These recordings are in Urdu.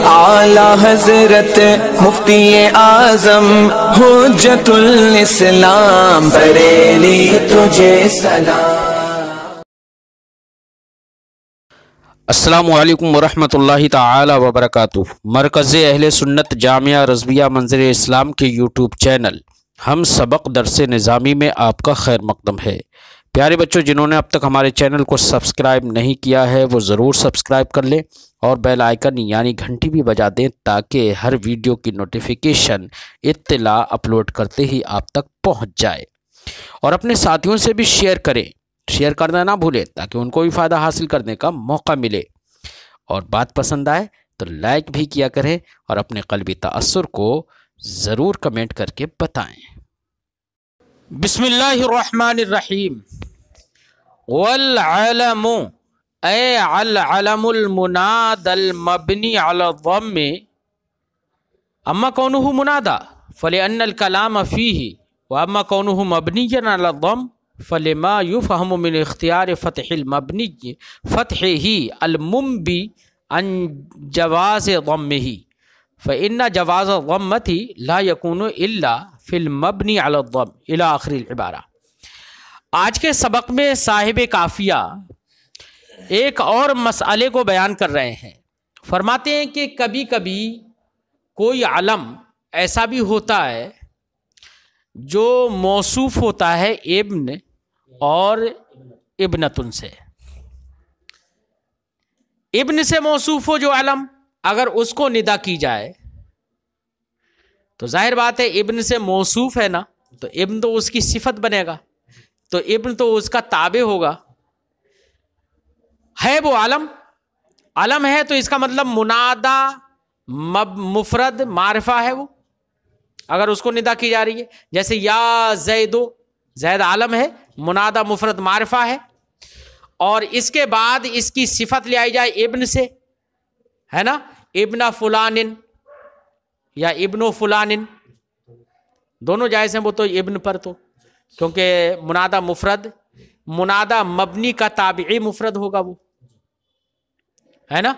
اعلی حضرت مفتی اعظم حجت الاسلام بریلی تجھے سلام۔ السلام علیکم ورحمۃ اللہ تعالی وبرکاتہ۔ مرکز اہل سنت جامعہ رضویہ منظر اسلام کے یوٹیوب چینل ہم سبق درس نظامی میں آپ کا خیر مقدم ہے۔ پیارے بچوں، جنہوں نے اب تک ہمارے چینل کو سبسکرائب نہیں کیا ہے وہ ضرور سبسکرائب کر لیں اور بیل آئیکن یعنی گھنٹی بھی بجا دیں تاکہ ہر ویڈیو کی نوٹیفیکیشن اطلاع اپلوڈ کرتے ہی آپ تک پہنچ جائے، اور اپنے ساتھیوں سے بھی شیئر کریں، شیئر کرنا نہ بھولیں تاکہ ان کو بھی فائدہ حاصل کرنے کا موقع ملے، اور بات پسند آئے تو لائک بھی کیا کریں اور اپنے قلبی تأثر کو ضرور کمنٹ کر کے بتائیں۔ بسم اللہ الرحمن الرحیم۔ والعلم اے العلم المنادى المبنی علی الضم اما کونه منادى فلأن الكلام فيه واما کونه مبنیا علی الضم فلما يفهم من اختیار فتح المبنی فتحه المنبی عن جواز ضمه فإن جواز الضمة لا يكون إلا في المبني على الضم إلى آخر العبارہ۔ آج کے سبق میں صاحب کافیہ ایک اور مسئلے کو بیان کر رہے ہیں۔ فرماتے ہیں کہ کبھی کبھی کوئی علم ایسا بھی ہوتا ہے جو موصوف ہوتا ہے ابن اور ابنتن سے۔ ابن سے موصوف ہو جو علم، اگر اس کو ندا کی جائے تو ظاہر بات ہے ابن سے موصوف ہے نا، تو ابن تو اس کی صفت بنے گا، تو ابن تو اس کا تابع ہوگا، ہے وہ علم ہے تو اس کا مطلب منادا مفرد معرفہ ہے وہ، اگر اس کو ندا کی جا رہی ہے، جیسے یا زیدو، زید عالم ہے، منادا مفرد معرفہ ہے، اور اس کے بعد اس کی صفت لے آئی جائے ابن سے، ہے نا، ابن فلان یا ابن فلان، دونوں جائز ہیں وہ تو ابن پر، تو کیونکہ منادا مفرد، منادا مبنی کا تابعی مفرد ہوگا وہ، ہے نا۔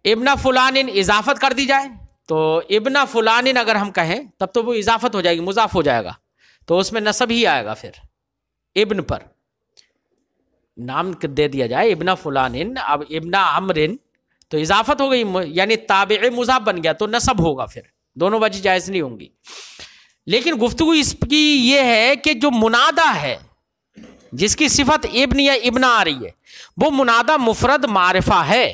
ابن فلان اضافت کر دی جائے تو ابن فلان اگر ہم کہیں تب تو وہ اضافت ہو جائے گی، مضاف ہو جائے گا، تو اس میں نسب ہی آئے گا، پھر ابن پر نام دے دیا جائے ابن فلان، اب ابن عمرن تو اضافت ہو گئی، یعنی تابع مضاف بن گیا تو نسب ہوگا، پھر دونوں وجہ جائز نہیں ہوں گی۔ لیکن گفتگو اس کی یہ ہے کہ جو منادا ہے جس کی صفت ابن یا ابن آ رہی ہے وہ منادا مفرد معرفہ ہے،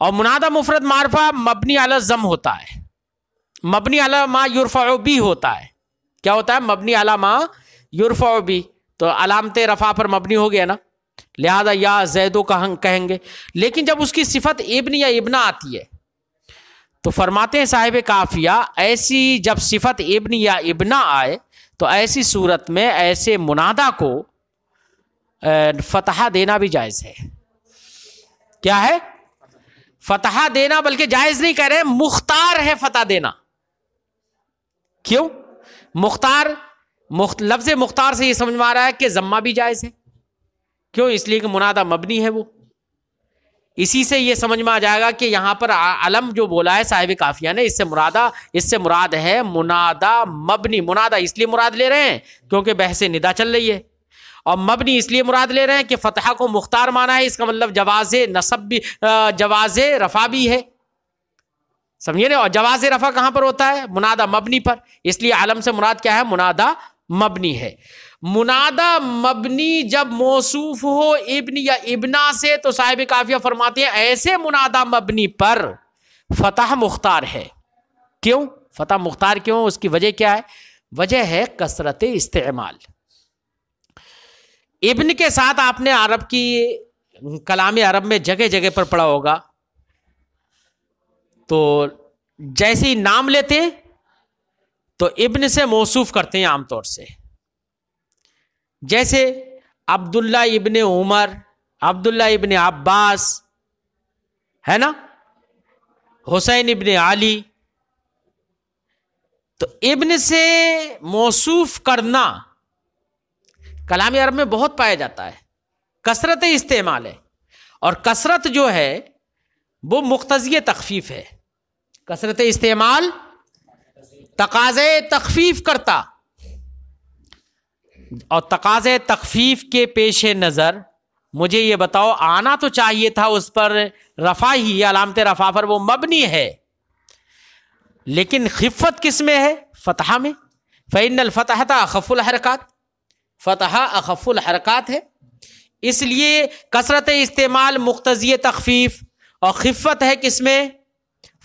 اور منادا مفرد معرفہ مبنی علی الضم ہوتا ہے، مبنی علی ما یرفع بھی ہوتا ہے۔ کیا ہوتا ہے؟ مبنی علی ما یرفع بھی، تو علامت رفع پر مبنی ہو گیا نا، لہذا یا زیدو کا ہم کہیں گے۔ لیکن جب اس کی صفت ابن یا ابن آتی ہے تو فرماتے ہیں صاحب کافیہ ایسی جب صفت ابن یا ابن آئے تو ایسی صورت میں ایسے منادا کو فتحہ دینا بھی جائز ہے۔ کیا ہے؟ فتحہ دینا، بلکہ جائز نہیں کہہ رہے، مختار ہے فتح دینا۔ کیوں؟ مختار، لفظ مختار سے یہ سمجھ میں آ رہا ہے کہ ضمہ بھی جائز ہے۔ کیوں؟ اس لیے کہ منادا مبنی ہے وہ، اسی سے یہ سمجھ میں آ جائے گا کہ یہاں پر علم جو بولا ہے صاحب کافیہ نے، اس سے مراد ہے منادا مبنی۔ منادا اس لیے مراد لے رہے ہیں کیونکہ بحث ندا چل رہی ہے، اور مبنی اس لیے مراد لے رہے ہیں کہ فتحہ کو مختار مانا ہے، اس کا مطلب جواز نصب بھی، جواز رفع بھی ہے، سمجھے نا۔ اور جواز رفع کہاں پر ہوتا ہے؟ منادا مبنی پر، اس لیے علم سے مراد کیا ہے؟ منادا مبنی ہے۔ منادا مبنی جب موصوف ہو ابن یا ابنا سے تو صاحب کافیہ فرماتے ہیں ایسے منادا مبنی پر فتح مختار ہے۔ کیوں فتح مختار؟ کیوں؟ اس کی وجہ کیا ہے؟ وجہ ہے کثرت استعمال۔ ابن کے ساتھ آپ نے عرب کی کلام عرب میں جگہ جگہ پر پڑھا ہوگا، تو جیسے ہی نام لیتے تو ابن سے موصوف کرتے ہیں عام طور سے، جیسے عبداللہ ابن عمر، عبداللہ ابن عباس، ہے نا، حسین ابن علی، تو ابن سے موصوف کرنا کلام عرب میں بہت پایا جاتا ہے، کثرت استعمال ہے، اور کثرت جو ہے وہ مقتضی تخفیف ہے. کثرت استعمال تقاضے تخفیف کرتا, اور تقاضے تخفیف کے پیش نظر مجھے یہ بتاؤ, آنا تو چاہیے تھا اس پر رفع ہی, علامت رفع پر وہ مبنی ہے, لیکن خفت کس میں ہے؟ فتحہ میں. فإن الفتحۃ اخف الحرکات, فتحہ اخف الحرکات ہے, اس لیے کثرت استعمال مقتضی تخفیف, اور خفت ہے کس میں؟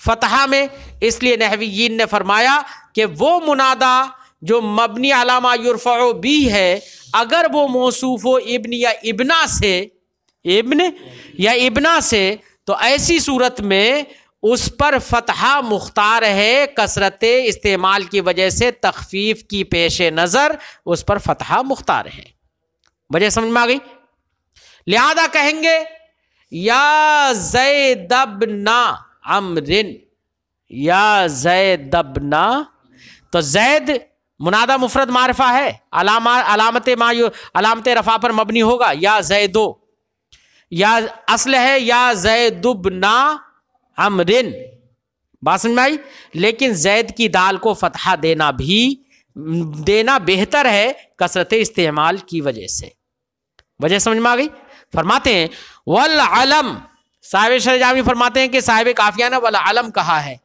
فتحہ میں. اس لیے نحویین نے فرمایا کہ وہ منادا جو مبنی علی ما یرفع بھی ہے, اگر وہ موصوف ہو ابن یا ابنا سے, ابن یا ابنا سے, تو ایسی صورت میں اس پر فتحہ مختار ہے, کثرت استعمال کی وجہ سے تخفیف کی پیش نظر اس پر فتحہ مختار ہے. وجہ سمجھ میں آ گئی؟ لہذا کہیں گے یا زید ابن عمرو, یا زید ابن, تو زید منادہ مفرد معرفہ ہے, علامت رفع پر مبنی ہوگا, یا زیدو, یا اصل ہے یا زید ابن عمرو, بات سمجھ میں آئی. لیکن زید کی دال کو فتحہ دینا بہتر ہے کثرت استعمال کی وجہ سے. وجہ سمجھ میں آ گئی؟ فرماتے ہیں والعلم, صاحب شرح جامی فرماتے ہیں کہ صاحب کافیہ نے والعلم کہا ہے,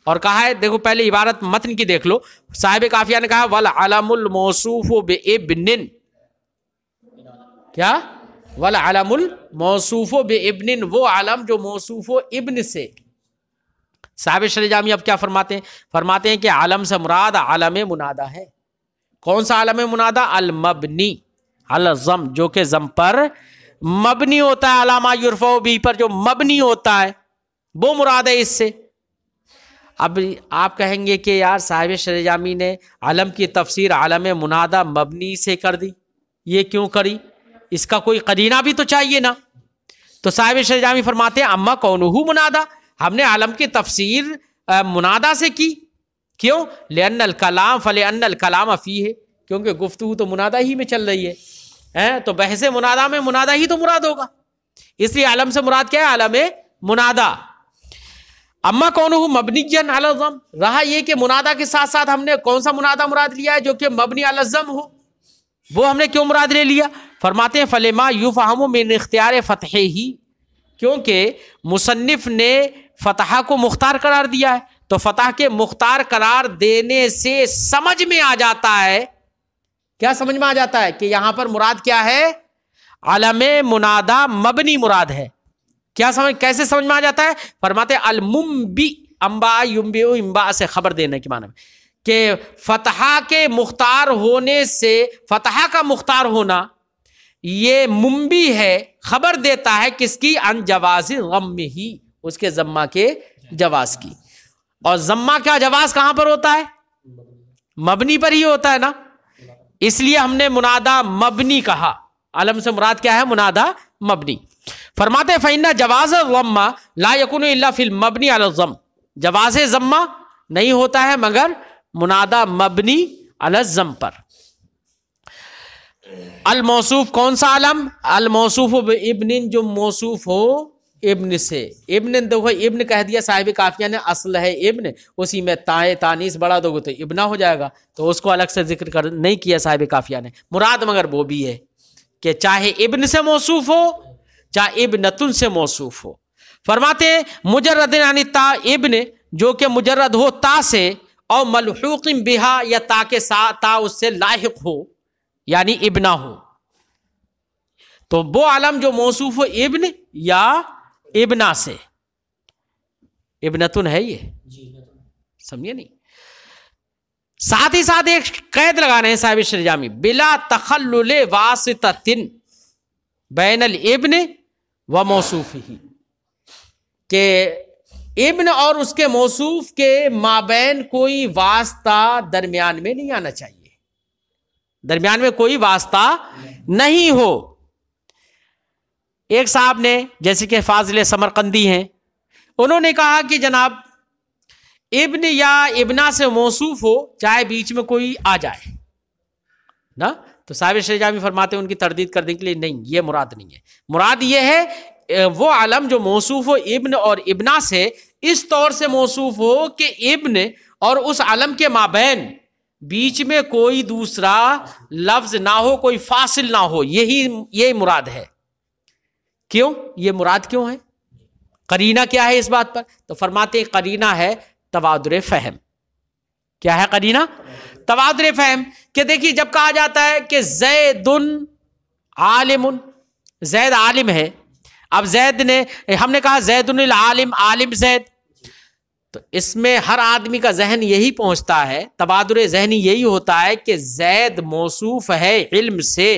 اور کہا ہے, دیکھو پہلے عبارت متن کی دیکھ لو, صاحب کافیہ نے کہا والعلم الموصوف بابن, کیا؟ والعلم الموصوف بابن, وہ علم جو موصوف ہو ابن سے. صاحب شرح جامی اب کیا فرماتے ہیں؟ فرماتے ہیں کہ علم سے مراد علم منادہ ہے. کون سا علم منادہ؟ المبنی علی الضم, جو کہ ضم پر مبنی ہوتا ہے, علامہ یرفع بھی پر جو مبنی ہوتا ہے, وہ مراد ہے اس سے. اب آپ کہیں گے کہ یار صاحب شرح جامی نے علم کی تفسیر علم منادہ مبنی سے کر دی, یہ کیوں کری؟ اس کا کوئی قرینہ بھی تو چاہیے نا. تو صاحب شرح جامی فرماتے ہیں اما کونہ منادہ, ہم نے علم کی تفسیر منادہ سے کی. کیوں؟ لأن الکلام فلأن الکلام فیہ, کیونکہ گفتگو تو منادہ ہی میں چل رہی ہے, تو بحث منادہ میں منادہ ہی تو مراد ہوگا, اس لیے علم سے مراد کیا ہے؟ علم منادہ. اما کونہ مبنیا علی الضم, رہا یہ کہ منادہ کے ساتھ ساتھ ہم نے کون سا منادہ مراد لیا ہے جو کہ مبنی علی الضم ہو, وہ ہم نے کیوں مراد لے لیا؟ فرماتے ہیں فلما یفہم من اختیار فتحہ ہی, کیونکہ مصنف نے فتحہ کو مختار قرار دیا ہے, تو فتح کے مختار قرار دینے سے سمجھ میں آ جاتا ہے, کیا سمجھ میں آ جاتا ہے؟ کہ یہاں پر مراد کیا ہے؟ علم منادہ مبنی مراد ہے. کیا کیسے سمجھ میں آ جاتا ہے؟ فرماتے المنبی, انبا ینبئ, انبا سے خبر دینے کے معنی میں, کہ فتحہ کے مختار ہونے سے, فتحہ کا مختار ہونا یہ منبی ہے, خبر دیتا ہے کس کی؟ ان جواز غم ہی, اس کے ضمہ کے جواز کی. اور ضمہ کا جواز کہاں پر ہوتا ہے؟ مبنی پر ہی ہوتا ہے نا, اس لیے ہم نے منادہ مبنی کہا. علم سے مراد کیا ہے؟ منادہ مبنی. فرماتے فإن جواز الضم لا يكون الا في المبني على الضم, جواز ضمہ نہیں ہوتا ہے مگر منادہ مبنی علی الضم پر. الموصوف کون سا علم؟ الموصوف بابن, جو موصوف ہو ابن سے. ابن دیکھو ابن کہہ دیا صاحب کافیہ نے, اصل ہے ابن, اسی میں تائے تانیث بڑھا دو گے تو ابنا ہو جائے گا, تو اس کو الگ سے ذکر نہیں کیا صاحب کافیہ نے. مراد مگر وہ بھی ہے کہ چاہے ابن سے موصوف ہو چاہے ابنتن سے موصوف ہو. فرماتے ہیں مجرد یعنی تا ابن, جو کہ مجرد ہو تا سے, اور ملحوق بہا, یا تا کے ساتھ تا اس سے لاحق ہو یعنی ابنا ہو, تو وہ علم جو موصوف ہو ابن یا ابنا سے. ابنتن ہے یہ, سمجھے نہیں؟ ساتھ ہی ساتھ ایک قید لگا رہے ہیں صاحب شرح جامی, بلا تخلل واسطۃ بین الابن و موصوف ہی, کہ ابن اور اس کے موصوف کے مابین کوئی واسطہ درمیان میں نہیں آنا چاہیے, درمیان میں کوئی واسطہ نہیں ہو. ایک صاحب نے, جیسے کہ فاضل سمرقندی ہیں, انہوں نے کہا کہ جناب ابن یا ابنا سے موصوف ہو چاہے بیچ میں کوئی آ جائے نا, تو صاحب شرح جامی فرماتے ہیں ان کی تردید کرنے کے لیے نہیں, یہ مراد نہیں ہے. مراد یہ ہے وہ علم جو موصوف ہو ابن اور ابنا سے اس طور سے موصوف ہو کہ ابن اور اس علم کے مابین بیچ میں کوئی دوسرا لفظ نہ ہو، کوئی فاصل نہ ہو، یہی مراد ہے۔ کیوں یہ مراد کیوں ہے؟ قرینہ کیا ہے اس بات پر؟ تو فرماتے ہیں قرینہ ہے تبادر فہم۔ کیا ہے قرینہ؟ تبادر فہم، کہ دیکھیے جب کہا جاتا ہے کہ زید عالم، زید عالم ہے، اب زید نے، ہم نے کہا زید العالم، عالم زید، تو اس میں ہر آدمی کا ذہن یہی پہنچتا ہے، تبادر ذہنی یہی ہوتا ہے کہ زید موصوف ہے علم سے،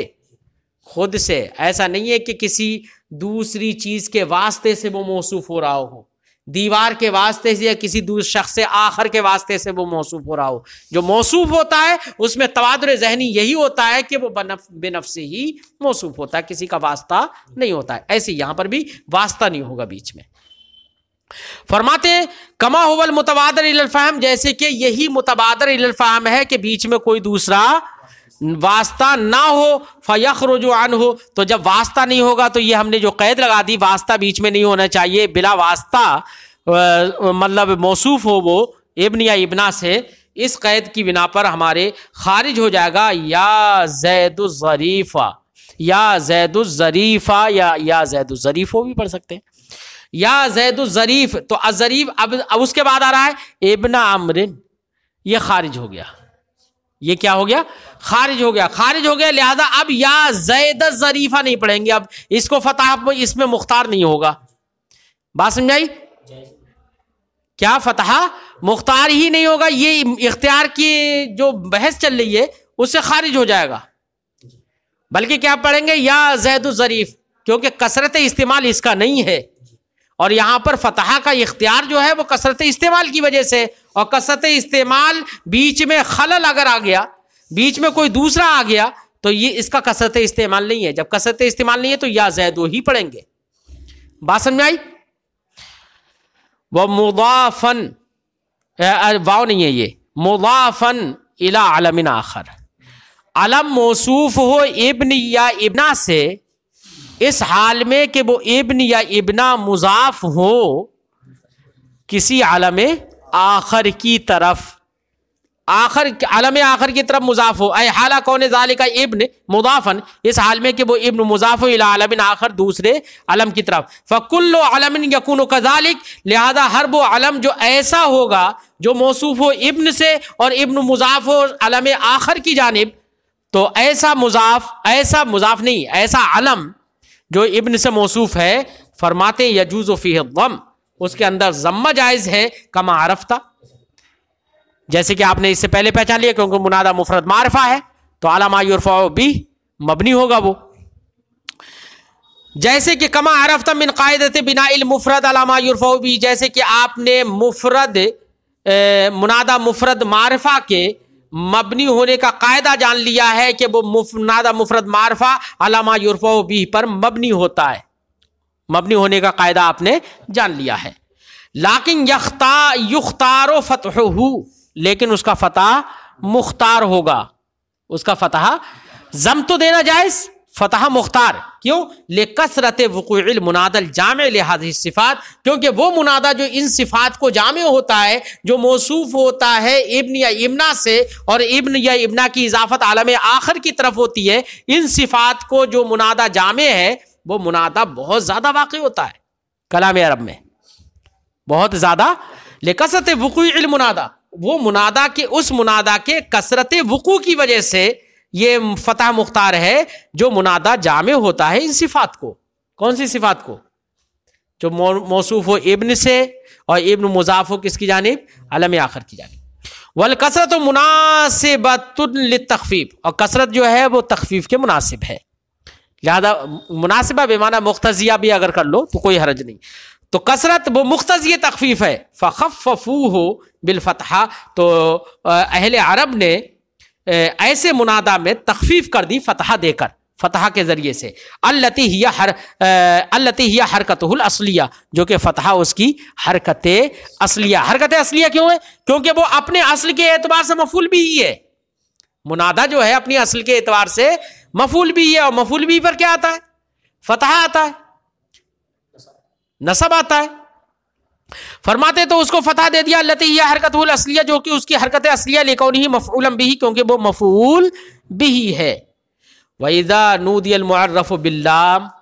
خود سے، ایسا نہیں ہے کہ کسی دوسری چیز کے واسطے سے وہ موصوف ہو رہا ہو، دیوار کے واسطے سے یا کسی دوسرے شخص سے آخر کے واسطے سے وہ موصوف ہو رہا ہو۔ جو موصوف ہوتا ہے اس میں تبادر ذہنی یہی ہوتا ہے کہ وہ بے نفس ہی موصوف ہوتا ہے، کسی کا واسطہ نہیں ہوتا ہے۔ ایسے یہاں پر بھی واسطہ نہیں ہوگا بیچ میں۔ فرماتے ہیں کما هو المتبادر الی الفہم، جیسے کہ یہی متبادر الی الفہم ہے کہ بیچ میں کوئی دوسرا واسطہ نہ ہو، فیخرج عنہ، تو جب واسطہ نہیں ہوگا تو یہ ہم نے جو قید لگا دی واسطہ بیچ میں نہیں ہونا چاہیے، بلا واسطہ مطلب موصوف ہو وہ ابن یا ابنا سے، اس قید کی بنا پر ہمارے خارج ہو جائے گا یا زید الظریفہ، یا زید الظریفہ، یا زید الظریفہ بھی پڑھ سکتے ہیں، یا زید الظریف، تو الظریف اب اس کے بعد آ رہا ہے ابن عمر، یہ خارج ہو گیا، یہ کیا ہو گیا؟ خارج ہو گیا، خارج ہو گیا، لہذا اب یا زید الظریفہ نہیں پڑھیں گے، اب اس کو فتح اس میں مختار نہیں ہوگا۔ بات سمجھائی؟ کیا فتح مختار ہی نہیں ہوگا؟ یہ اختیار کی جو بحث چل رہی ہے اس سے خارج ہو جائے گا، بلکہ کیا پڑھیں گے؟ یا زید الظریف، کیونکہ کثرت استعمال اس کا نہیں ہے، اور یہاں پر فتحہ کا اختیار جو ہے وہ کثرت استعمال کی وجہ سے، اور کثرت استعمال بیچ میں خلل اگر آ گیا، بیچ میں کوئی دوسرا آ گیا تو یہ اس کا کثرت استعمال نہیں ہے۔ جب کثرت استعمال نہیں ہے تو یا زیدو ہی پڑھیں گے۔ بات سمجھ آئی؟ وہ مضافن، واو نہیں ہے، یہ مضافن الی علم آخر، علم موصوف ہو ابن یا ابنا سے اس حال میں کہ وہ ابن یا ابنا مضاف ہو کسی علم آخر کی طرف، آخر علم آخر کی طرف مضاف ہو، اے حالہ کون ذالک ابن مضافن، اس حال میں کہ وہ ابن مضاف الی علم آخر دوسرے علم کی طرف، فکل علم یکون کذالک، لہذا ہر وہ علم جو ایسا ہوگا جو موصوف ہو ابن سے اور ابن مضاف ہو علم آخر کی جانب، تو ایسا مضاف نہیں، ایسا علم جو ابن سے موصوف ہے، فرماتے یجوز فیہ الضم، اس کے اندر ضمہ جائز ہے، کما عرفتہ، جیسے کہ آپ نے اس سے پہلے پہچان لیا، کیونکہ منادہ مفرد معرفہ ہے تو علی ما یرفع بہ مبنی ہوگا وہ، جیسے کہ کما عرفت من قاعدۃ بناء المفرد علی ما یرفع بہ، جیسے کہ آپ نے مفرد منادہ مفرد معرفہ کے مبنی ہونے کا قاعدہ جان لیا ہے کہ وہ منادہ مفرد معرفہ علی ما یرفع بہ پر مبنی ہوتا ہے، مبنی ہونے کا قاعدہ آپ نے جان لیا ہے، لیکن یختار فتحہ، لیکن اس کا فتح مختار ہوگا، اس کا فتح ضم تو دینا جائز، فتح مختار، کیوں؟ لکثرت وقوع المنادى الجامع لهذه الصفات، کیونکہ وہ منادہ جو ان صفات کو جامع ہوتا ہے، جو موصوف ہوتا ہے ابن یا ابنا سے، اور ابن یا ابنا کی اضافت عالم آخر کی طرف ہوتی ہے، ان صفات کو جو منادہ جامع ہے وہ منادہ بہت زیادہ واقع ہوتا ہے کلام عرب میں، بہت زیادہ، لکثرت وقوع المنادى، وہ منادہ کے اس منادہ کے کثرت وقوع کی وجہ سے یہ فتح مختار ہے جو منادہ جامع ہوتا ہے ان صفات کو۔ کون سی صفات کو؟ جو موصوف ہو ابن سے اور ابن مضاف ہو کس کی جانب؟ علم آخر کی جانب۔ والکثرت مناسبۃ للتخفیف، اور کثرت جو ہے وہ تخفیف کے مناسب ہے، لہذا مناسبہ بمعنی مقتضیہ بھی اگر کر لو تو کوئی حرج نہیں، تو کثرت وہ مقتضی تخفیف ہے، فخففوہ بالفتحہ، تو اہل عرب نے ایسے منادہ میں تخفیف کر دی فتحہ دے کر، فتحہ کے ذریعے سے، التی ہی حرکتہ الاصلیہ، جو کہ فتحہ اس کی حرکت اصلیہ۔ حرکت اصلیہ کیوں ہے؟ کیونکہ وہ اپنے اصل کے اعتبار سے مفعول بھی ہی ہے، منادہ جو ہے اپنی اصل کے اعتبار سے مفعول بھی ہے، اور مفعول بھی پر کیا آتا ہے؟ فتحہ آتا ہے۔ نصب آتا ہے. فرماتے تو اس کو فتح دے دیا التی ہی حرکت الاصلیہ جو کہ اس کی حرکت اصلیہ لکونہ مفعولا به کیونکہ وہ مفعول به ہے. وَإِذَا نُودِيَ الْمُعَرَّفُ بِاللَّامِ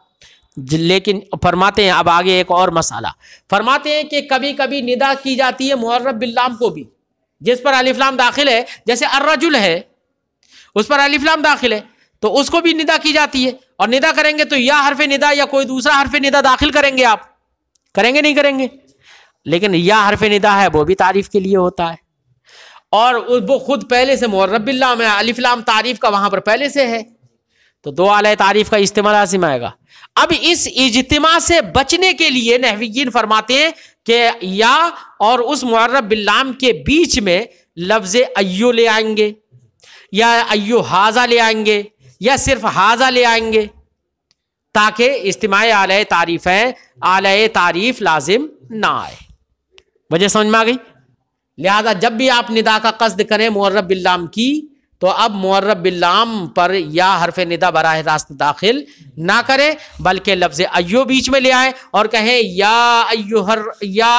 لیکن فرماتے ہیں اب آگے ایک اور مسئلہ فرماتے ہیں کہ کبھی کبھی ندا کی جاتی ہے معرف باللام کو بھی جس پر الف لام داخل ہے. جیسے الرجل ہے اس پر الف لام داخل ہے تو اس کو بھی ندا کی جاتی ہے اور ندا کریں گے تو یا حرف ندا یا کوئی دوسرا حرف ندا داخل کریں گے. آپ کریں گے نہیں کریں گے؟ لیکن یا حرف ندا ہے وہ بھی تعریف کے لیے ہوتا ہے اور وہ خود پہلے سے معرف باللام ہے. الف لام تعریف کا وہاں پر پہلے سے ہے تو دو اعلی تعریف کا اجتماع لازم آئے گا. اب اس اجتماع سے بچنے کے لیے نحویین فرماتے ہیں کہ یا اور اس معرف باللام کے بیچ میں لفظ ایو لے آئیں گے یا ایو ہاذا لے آئیں گے یا صرف ہاذا لے آئیں گے تاکہ اجتماع اعلی تعریف ہے اعلی تعریف لازم نہ آئے. وجہ سمجھ میں آ گئی؟ لہذا جب بھی آپ ندا کا قصد کریں معرف باللام کی تو اب معرف باللام پر یا حرف ندا براہ راست داخل نہ کریں بلکہ لفظ ایو بیچ میں لے آئیں اور کہیں یا ایھا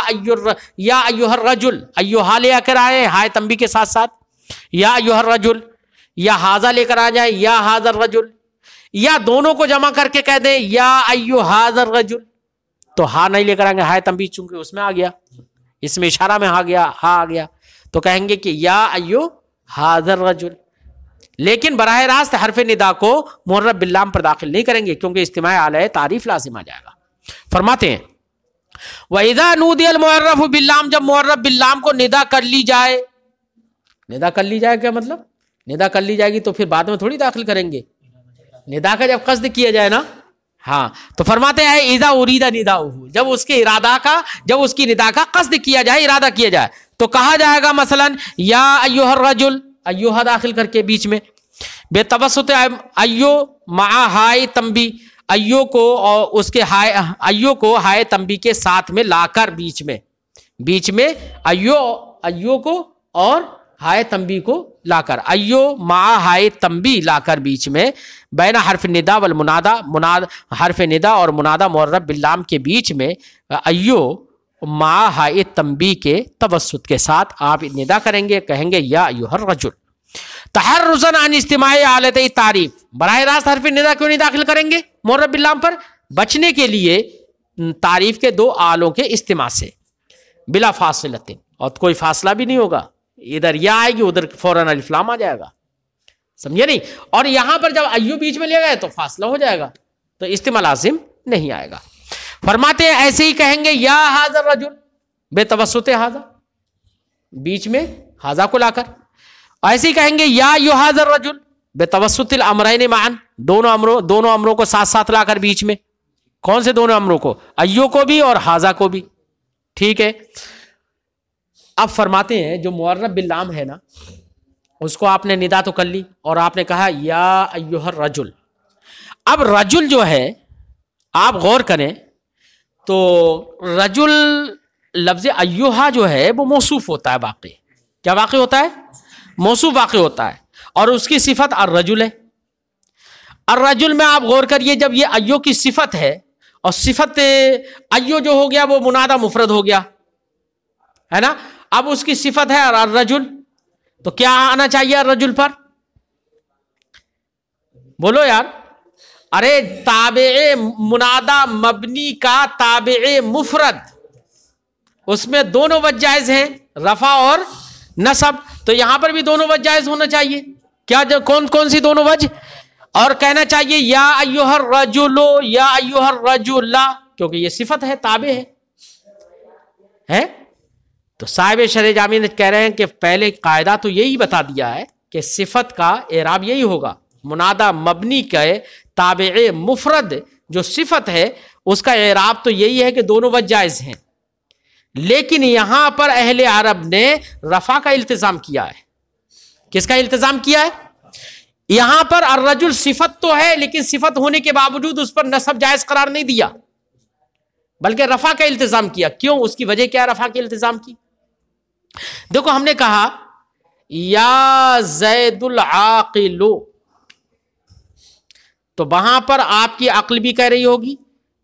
الرجل ایو ہا لے کر آئیں ہائے تنبیہ کے ساتھ ساتھ یا ایھا الرجل یا ہاذا لے کر آ جائیں یا ھذا الرجل یا دونوں کو جمع کر کے کہہ دیں یا ایو ھذا الرجل تو ہا نہیں لے کر آئیں گے ہائے تنبیہ چونکہ اس میں آ گیا اس میں اشارہ میں آ گیا تو کہیں گے کہ یا ایو ھذا الرجل لیکن براہ راست حرف ندا کو معرف باللام پر داخل نہیں کریں گے کیونکہ اجتماع اعلی تعریف لازم آ جائے گا. فرماتے ہیں وَإِذَا نُودِيَ الْمُعَرَّفُ بِاللَّامِ جب معرف باللام کو ندا کر لی جائے. ندا کر لی جائے کیا مطلب؟ ندا کر لی جائے گی تو پھر بعد میں تھوڑی داخل کریں گے. ندا کا جب قصد کیا جائے نا ہاں تو فرماتے ہیں اذا ارید نداؤہ جب اس کے ارادہ کا جب اس کی ندا کا قصد کیا جائے ارادہ کیا جائے تو کہا جائے گا مثلا یا ایھا الرجل ایوہا داخل کر کے بیچ میں بے توسط ایو مع ہائے تنبیہ ایو کو اور اس کے ایو کو ہائے تنبیہ کے ساتھ میں لا کر بیچ میں ایو کو اور ہائے تنبیہ کو لا کر ایو مع ہائے تنبیہ لا کر بیچ میں بین حرف ندا والمنادا حرف ندا اور منادا معرف باللام کے بیچ میں ایو مع ہائے تنبیہ کے توسط کے ساتھ آپ ندا کریں گے کہیں گے یا ایھا الرجل. تحرزا عن اجتماع اعلی تعریف براہ راست حرف ندا کیوں نہیں داخل کریں گے معرف باللام پر؟ بچنے کے لیے تعریف کے دو آلوں کے اجتماع سے بلا فاصلۃ اور کوئی فاصلہ بھی نہیں ہوگا. ادھر یا آئے گی ادھر فوراً الف لام آ جائے گا. سمجھے نہیں؟ اور یہاں پر جب ایو بیچ میں لے گئے تو فاصلہ ہو جائے گا تو اجتماع لازم نہیں آئے گا. فرماتے ہیں ایسے ہی کہیں گے یا ھذا الرجل بے توسط ھذا بیچ میں ھذا کو لا کر ایسے ہی کہیں گے یا ایھا ھذا الرجل بے توسط الامرین معا دونوں امروں کو ساتھ ساتھ لا کر بیچ میں. کون سے دونوں امروں کو؟ ایو کو بھی اور ھذا کو بھی. ٹھیک ہے. اب فرماتے ہیں جو معرف باللام ہے نا اس کو آپ نے ندا تو کر لی اور آپ نے کہا یا ایھا الرجل. اب رجل جو ہے آپ غور کریں تو رجل لفظ ایھا جو ہے وہ موصوف ہوتا ہے واقع. کیا واقع ہوتا ہے؟ موصوف واقع ہوتا ہے اور اس کی صفت الرجل ہے. الرجل میں آپ غور کریے جب یہ ایو کی صفت ہے اور صفت ایو جو ہو گیا وہ منادہ مفرد ہو گیا ہے نا. اب اس کی صفت ہے الرجل تو کیا آنا چاہیے الرجل پر؟ بولو یار. ارے تابع منادہ مبنی کا تابع مفرد اس میں دونوں وجہ جائز ہیں رفع اور نصب تو یہاں پر بھی دونوں وجہ جائز ہونا چاہیے. کیا کون سی دونوں وجہ؟ اور کہنا چاہیے یا ایھا الرجل یا ایھا الرجل کیونکہ یہ صفت ہے تابع ہے. تو صاحب شرح جامی نے کہہ رہے ہیں کہ پہلے قاعدہ تو یہی بتا دیا ہے کہ صفت کا اعراب یہی ہوگا منادہ مبنی کے تابع مفرد جو صفت ہے اس کا اعراب تو یہی ہے کہ دونوں وجہ جائز ہیں. لیکن یہاں پر اہل عرب نے رفع کا التزام کیا ہے. کس کا التزام کیا ہے؟ یہاں پر الرجل صفت تو ہے لیکن صفت ہونے کے باوجود اس پر نصب جائز قرار نہیں دیا بلکہ رفع کا التزام کیا. کیوں؟ اس کی وجہ کیا رفع کے التزام کی؟ دیکھو ہم نے کہا یا زید العاقل تو وہاں پر آپ کی عقل بھی کہہ رہی ہوگی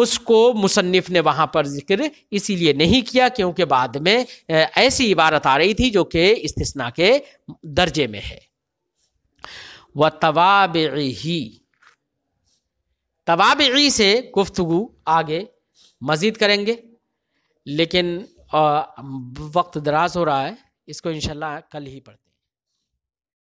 اس کو مصنف نے وہاں پر ذکر اسی لیے نہیں کیا کیونکہ بعد میں ایسی عبارت آ رہی تھی جو کہ استثناء کے درجے میں ہے. وَتَوَابِعِهِ، توابعی سے گفتگو آگے مزید کریں گے، لیکن وقت دراز ہو رہا ہے، اس کو انشاءاللہ کل ہی پڑھتے ہیں.